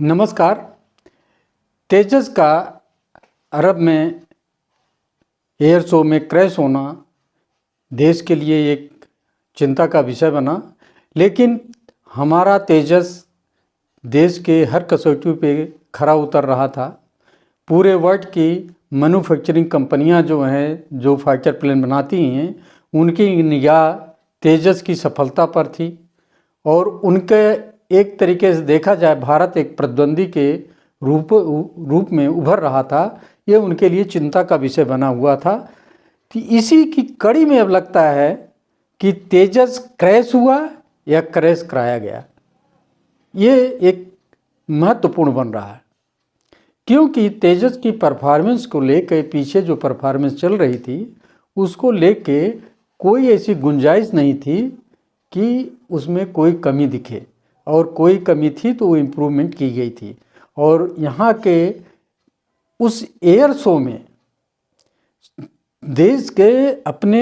नमस्कार। तेजस का अरब में एयर शो में क्रैश होना देश के लिए एक चिंता का विषय बना, लेकिन हमारा तेजस देश के हर कसौटी पे खरा उतर रहा था। पूरे वर्ल्ड की मैन्युफैक्चरिंग कंपनियां जो हैं, जो फाइटर प्लेन बनाती हैं, उनकी निगाह तेजस की सफलता पर थी और उनके एक तरीके से देखा जाए भारत एक प्रतिद्वंदी के रूप में उभर रहा था। ये उनके लिए चिंता का विषय बना हुआ था। तो इसी की कड़ी में अब लगता है कि तेजस क्रैश हुआ या क्रैश कराया गया, ये एक महत्वपूर्ण बन रहा है, क्योंकि तेजस की परफॉर्मेंस को लेकर पीछे जो परफॉर्मेंस चल रही थी उसको लेके कोई ऐसी गुंजाइश नहीं थी कि उसमें कोई कमी दिखे, और कोई कमी थी तो वो इम्प्रूवमेंट की गई थी। और यहाँ के उस एयर शो में देश के अपने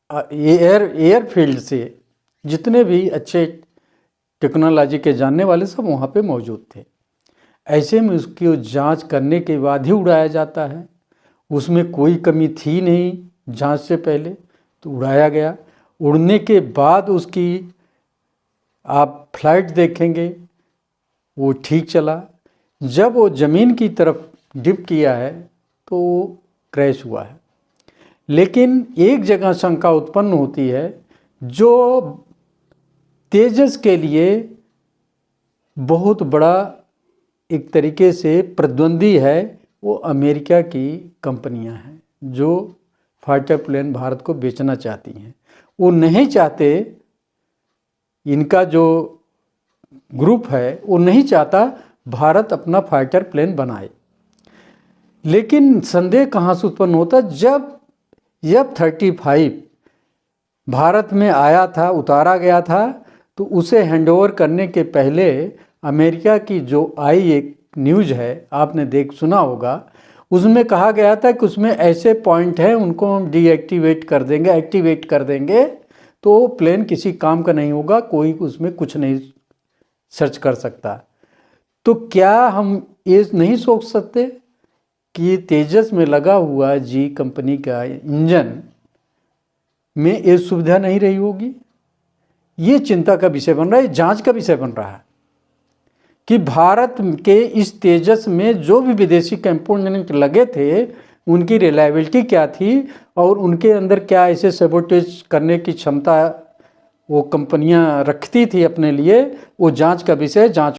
एयरफील्ड से जितने भी अच्छे टेक्नोलॉजी के जानने वाले सब वहाँ पे मौजूद थे। ऐसे में उसकी जांच करने के बाद ही उड़ाया जाता है। उसमें कोई कमी थी नहीं जांच से पहले, तो उड़ाया गया। उड़ने के बाद उसकी आप फ्लाइट देखेंगे वो ठीक चला। जब वो ज़मीन की तरफ डिप किया है तो वो क्रैश हुआ है। लेकिन एक जगह शंका उत्पन्न होती है, जो तेजस के लिए बहुत बड़ा एक तरीके से प्रतिद्वंदी है, वो अमेरिका की कंपनियां हैं जो फाइटर प्लेन भारत को बेचना चाहती हैं। वो नहीं चाहते, इनका जो ग्रुप है वो नहीं चाहता भारत अपना फाइटर प्लेन बनाए। लेकिन संदेह कहाँ से उत्पन्न होता, जब F-35 भारत में आया था, उतारा गया था, तो उसे हैंडओवर करने के पहले अमेरिका की जो आई एक न्यूज़ है, आपने सुना होगा, उसमें कहा गया था कि उसमें ऐसे पॉइंट हैं उनको हम डीएक्टिवेट कर देंगे, एक्टिवेट कर देंगे तो प्लेन किसी काम का नहीं होगा, कोई उसमें कुछ नहीं सर्च कर सकता। तो क्या हम ये नहीं सोच सकते कि तेजस में लगा हुआ जी कंपनी का इंजन में ये सुविधा नहीं रही होगी? ये चिंता का विषय बन रहा है, जांच का विषय बन रहा है कि भारत के इस तेजस में जो भी विदेशी कंपोनेंट लगे थे उनकी रिलायबिलिटी क्या थी और उनके अंदर क्या ऐसे सैबोटेज करने की क्षमता वो कंपनियां रखती थी अपने लिए। वो जांच का विषय, जांच